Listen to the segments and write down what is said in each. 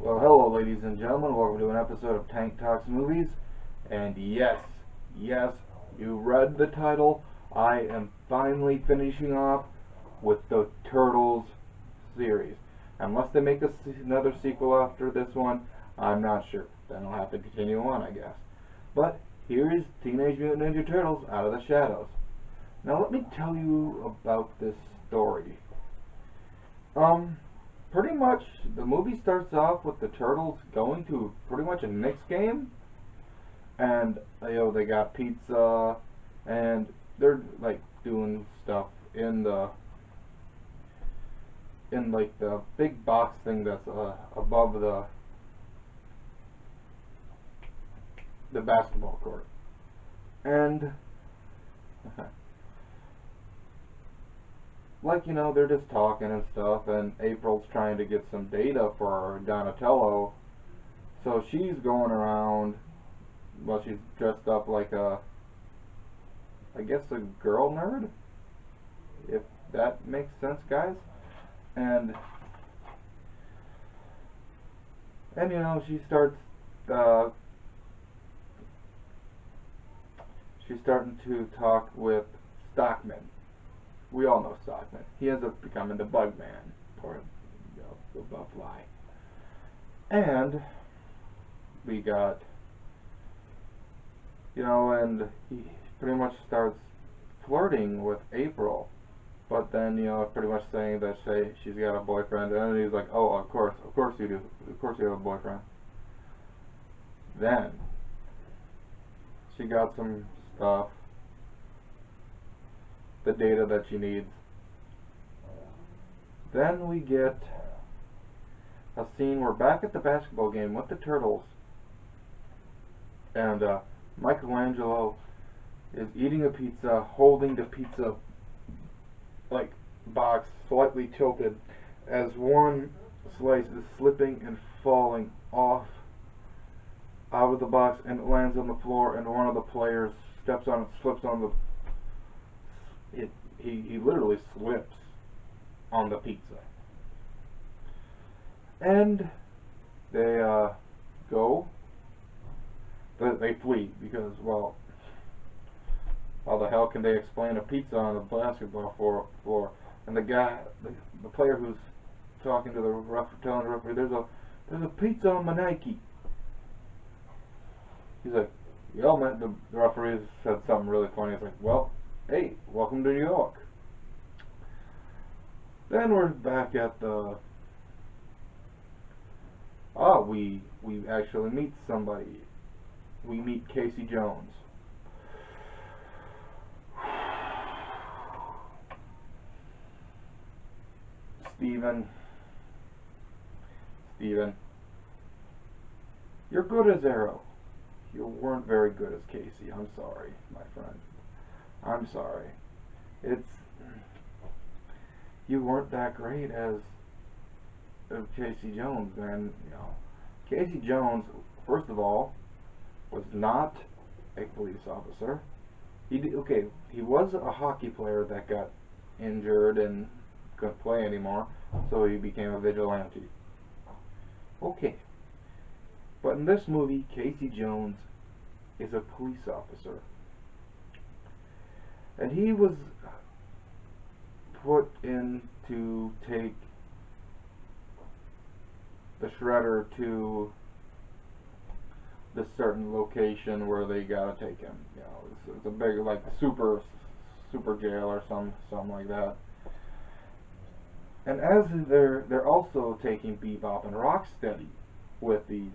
Well, hello, ladies and gentlemen. Welcome to an episode of Tank Talks Movies. And yes, you read the title. I am finally finishing off with the Turtles series. Unless they make another sequel after this one, I'm not sure. Then I'll have to continue on, I guess. But here is Teenage Mutant Ninja Turtles Out of the Shadows. Now let me tell you about this story. Pretty much the movie starts off with the Turtles going to pretty much a Knicks game, and they got pizza, and they're like doing stuff in like the big box thing that's above the basketball court, and they're just talking and stuff, and April's trying to get some data for Donatello, so she's going around, well, she's dressed up like I guess a girl nerd, if that makes sense, guys, and she starts, she's starting to talk with Stockman. We all know Stockman. He ends up becoming the Bug Man, or the Bugfly. And we got, and he pretty much starts flirting with April, but then, pretty much saying that she's got a boyfriend, and he's like, oh, of course you do. Of course you have a boyfriend. Then she got some stuff, the data that she needs. Then we get a scene, we're back at the basketball game with the Turtles, and Michelangelo is eating a pizza, holding the pizza like box slightly tilted as one slice is slipping and falling off out of the box, and it lands on the floor, and one of the players steps on it, slips on the he literally slips on the pizza. And they they flee because, well, how the hell can they explain a pizza on a basketball floor? And the player who's talking to the referee, telling the referee, there's a pizza on my Nike. He's like, yo, man, the referee said something really funny. It's like, well, hey, welcome to New York. Then we're back at the... we actually meet somebody. We meet Casey Jones. Steven, you're good as Arrow. You weren't very good as Casey. I'm sorry, my friend. I'm sorry. You weren't that great as Casey Jones, man. Casey Jones, first of all, was not a police officer. He was a hockey player that got injured and couldn't play anymore, so he became a vigilante. Okay. But in this movie, Casey Jones is a police officer. And he was put in to take the Shredder to this certain location where they gotta take him. It's a big, like, super jail or something like that. And as they're also taking Bebop and Rocksteady with the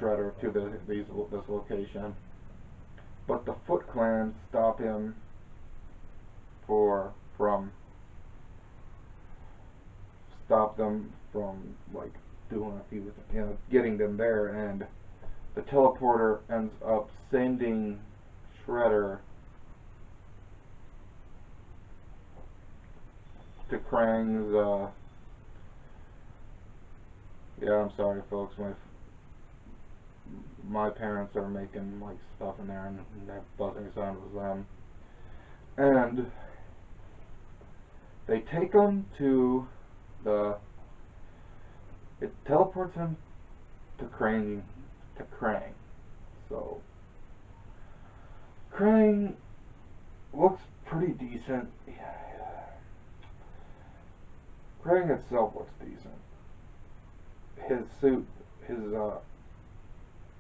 Shredder to this location, but the Foot Clan stop him from like doing a few, getting them there, and the teleporter ends up sending Shredder to Krang's, I'm sorry folks, my parents are making like stuff in there, and that buzzing sound was them. And they take him to the it teleports him to Krang. So Krang looks pretty decent. Krang itself looks decent. His suit, his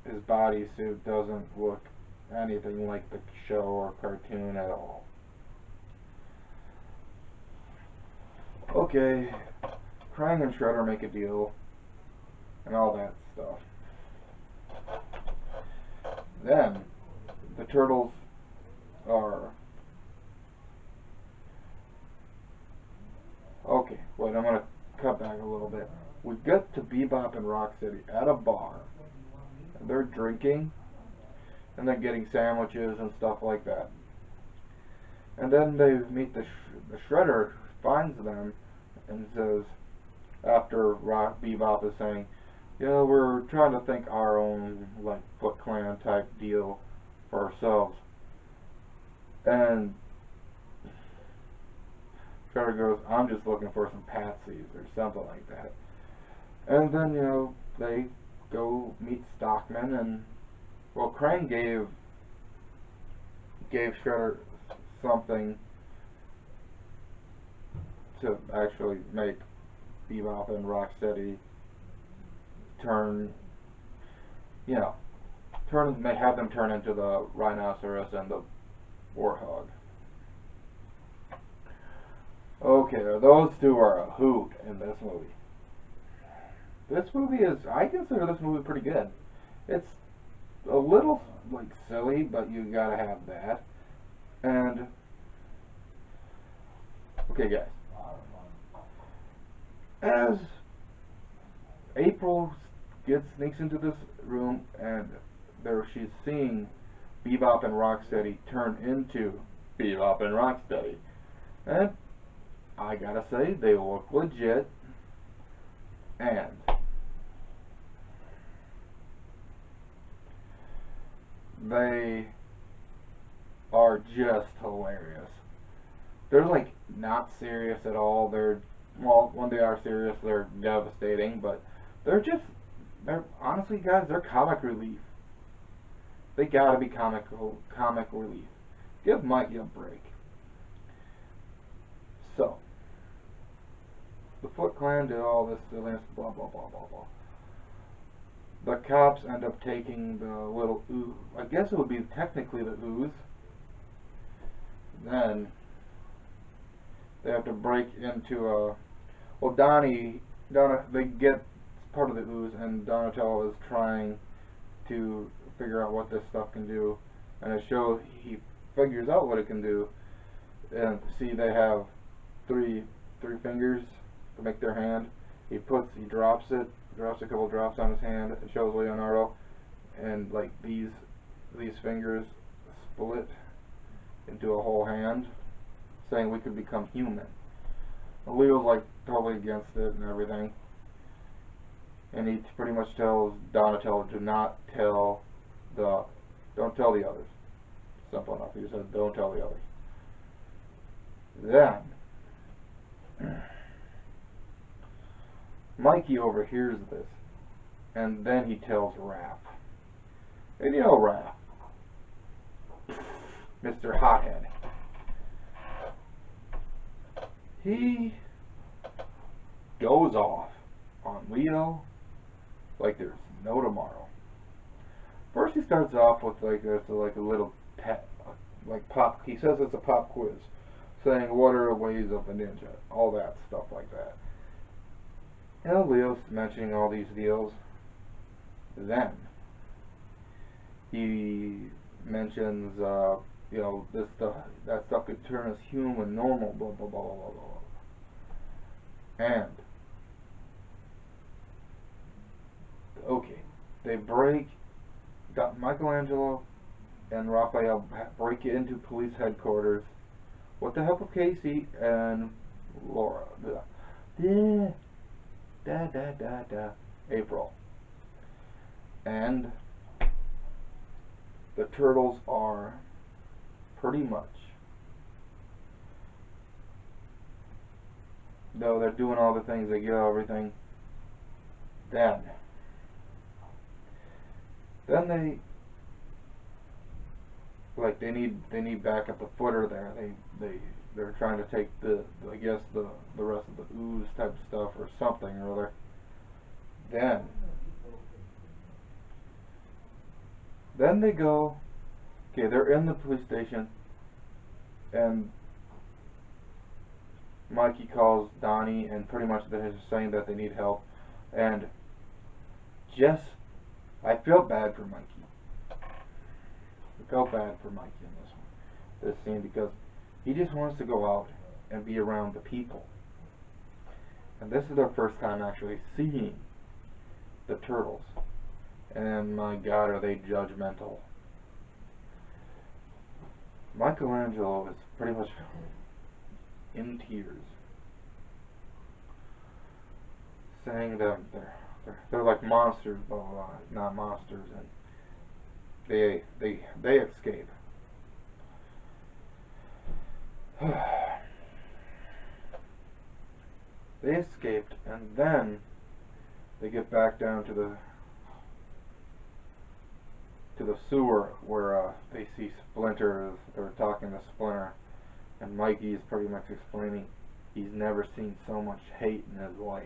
his bodysuit doesn't look anything like the show or cartoon at all. Okay, Krang and Shredder make a deal, and all that stuff. Then, the Turtles are... Okay, wait, I'm gonna cut back a little bit. We get to Bebop and Rocksteady at a bar, and they're drinking, and they're getting sandwiches and stuff like that. And then they meet the Shredder, finds them, and says, after Bebop is saying, yeah, we're trying to think our own, like, Foot Clan type deal for ourselves. And Shredder goes, I'm just looking for some patsies or something like that. And then, you know, they go meet Stockman, and, well, Krang gave Shredder something to actually make Bebop and Rocksteady turn, you know, have them turn into the Rhinoceros and the Warthog. Okay, those two are a hoot in this movie. This movie is, I consider this movie pretty good. It's a little, like, silly, but you gotta have that. And, okay guys, as April sneaks into this room, and she's seeing Bebop and Rocksteady turn into Bebop and Rocksteady. And I gotta say, they look legit, and they are just hilarious. They're like not serious at all. Well, when they are serious, they're devastating, but they're honestly, guys, they're comic relief. They gotta be comic relief. Give Mikey a break. So, the Foot Clan did all this silliness, blah blah blah blah blah. The cops end up taking the little ooze. I guess it would be technically the ooze. Then they have to break into a... Well, they get part of the ooze, and Donatello is trying to figure out what this stuff can do. And it shows he figures out what it can do. And see, they have three fingers to make their hand. He drops a couple drops on his hand. It shows Leonardo, and like these fingers split into a whole hand, saying we could become human. Leo's like totally against it and everything, and he pretty much tells Donatello to don't tell the others. Simple enough. He said, don't tell the others. Then Mikey overhears this, and then he tells Raph. And you know Raph, Mr. Hothead. He goes off on Leo like there's no tomorrow. First, he starts off with like a little pop. He says it's a pop quiz, saying what are the ways of a ninja, all that stuff like that. You know, Leo's mentioning all these deals. Then he mentions, you know, that stuff could turn us human, normal, blah blah blah blah blah blah. And okay, they got Michelangelo and Raphael break into police headquarters with the help of Casey and Laura. April. And the Turtles are pretty much, though they're doing all the things, they get everything, Then they like they need back at the footer there. They're trying to take the I guess the rest of the ooze type stuff or something or other. Then they go. Okay, they're in the police station, and Mikey calls Donnie, and pretty much they're just saying that they need help. And just I feel bad for Mikey. I felt bad for Mikey in this scene, because he just wants to go out and be around the people. And this is their first time actually seeing the turtles. And my God, are they judgmental. Michelangelo is pretty much in tears, saying that they're like monsters, blah blah blah, not monsters, and they escape. They escaped, and then they get back down to the sewer where they see Splinter. They're talking to Splinter, and Mikey is pretty much explaining he's never seen so much hate in his life.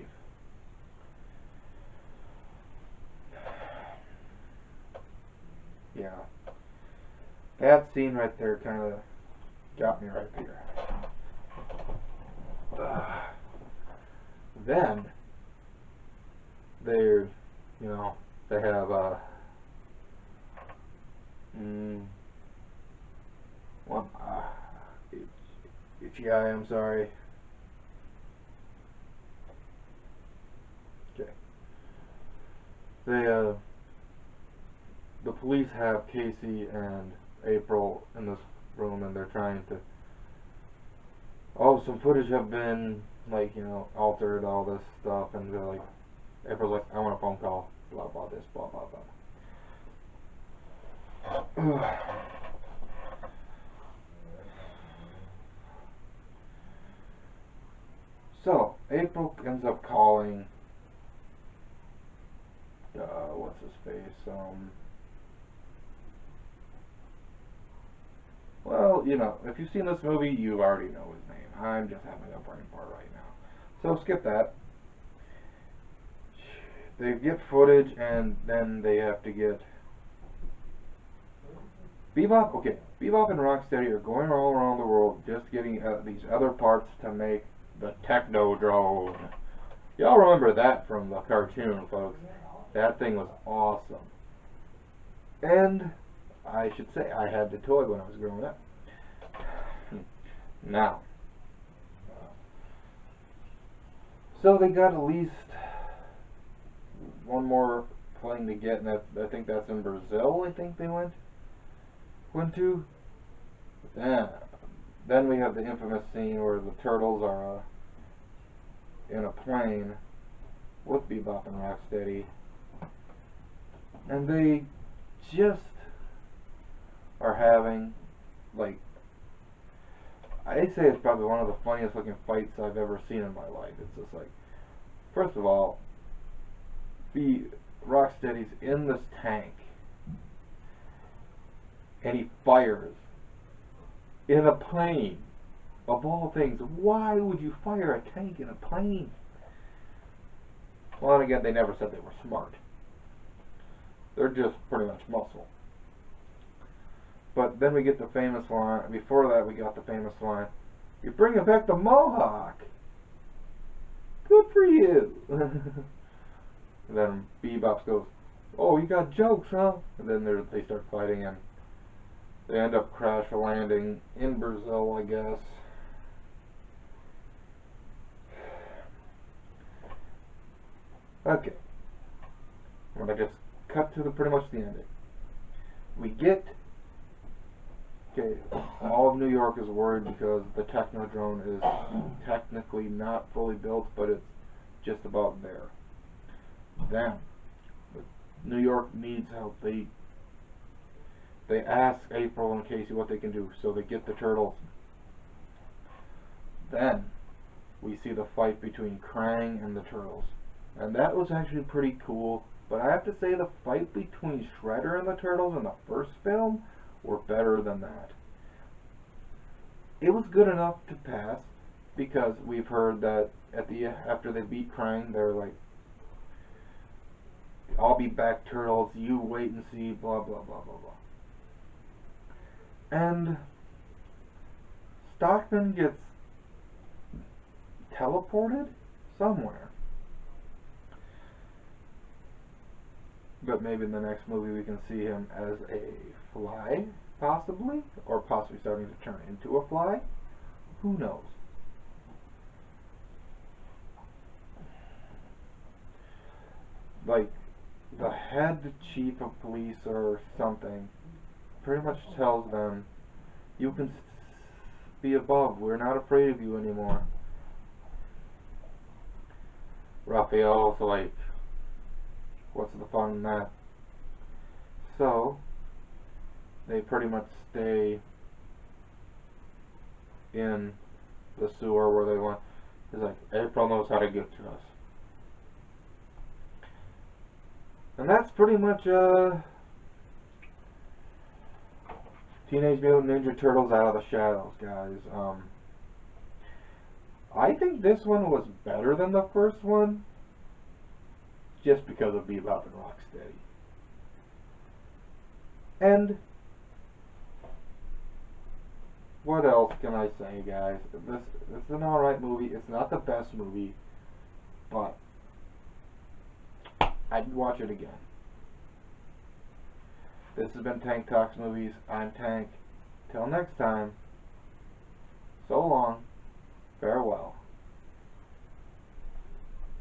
Yeah, that scene right there kind of got me right there. Then they're, they have what? Itchy eye. I'm sorry. Okay. The police have Casey and April in this room, and they're trying to. Oh, some footage have been altered, all this stuff, and they're like, April's like, I want a phone call, blah blah this, blah blah blah. So April ends up calling. What's his face? Well, if you've seen this movie, you already know his name. I'm just having a brain fart right now. So skip that. They get footage, and then they have to get Bebop. Okay, Bebop and Rocksteady are going all around the world just getting these other parts to make the Techno Drone. Y'all remember that from the cartoon, folks. That thing was awesome. And I should say, I had the toy when I was growing up. Now, so they got at least one more plane to get, and I think that's in Brazil. I think they went to. Then we have the infamous scene where the turtles are in a plane with Bebop and Rocksteady, and they just are having, I'd say it's probably one of the funniest looking fights I've ever seen in my life. It's just like, first of all, Rocksteady's in this tank, and he fires in a plane. Of all things, why would you fire a tank in a plane? Well, and again, they never said they were smart. They're just pretty much muscle. But then we get the famous line. Before that, we got the famous line, "You're bringing back the Mohawk. Good for you." And then Bebop goes, "Oh, you got jokes, huh?" And then they start fighting, and they end up crash landing in Brazil, I guess. Okay. I'm gonna just cut to pretty much the ending. We get. Okay, all of New York is worried because the Technodrome is technically not fully built, but it's just about there. Then, New York needs help. They ask April and Casey what they can do, so they get the turtles. Then, we see the fight between Krang and the turtles. And that was actually pretty cool. But I have to say the fight between Shredder and the Turtles in the first film were better than that. It was good enough to pass because we've heard that after they beat Krang, they're like, "I'll be back, Turtles. You wait and see." Blah blah blah blah blah. And Stockman gets teleported somewhere. But maybe in the next movie we can see him as a fly, possibly, or possibly starting to turn into a fly. Who knows? Like, the head chief of police or something pretty much tells them, "You can be above. We're not afraid of you anymore." Raphael's like, "What's the fun in that?" So they pretty much stay in the sewer where they want. He's like, "April knows how to get to us." And that's pretty much Teenage Mutant Ninja Turtles Out of the Shadows, guys. I think this one was better than the first one, just because of Bebop and Rocksteady. And what else can I say, guys? This is an alright movie. It's not the best movie, but I'd watch it again. This has been Tank Talks Movies. I'm Tank. Till next time, so long, farewell.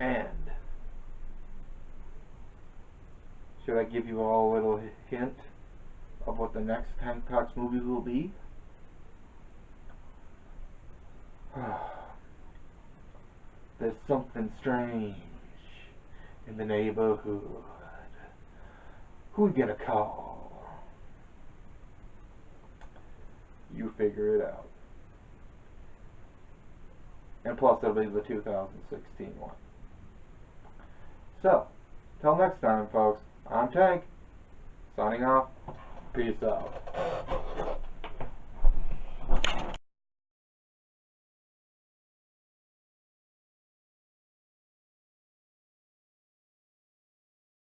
And should I give you all a little hint of what the next Tank Talks movie will be? There's something strange in the neighborhood. Who we gonna call? You figure it out. And plus it'll be the 2016 one. So, till next time, folks, I'm Tank, signing off. Peace out.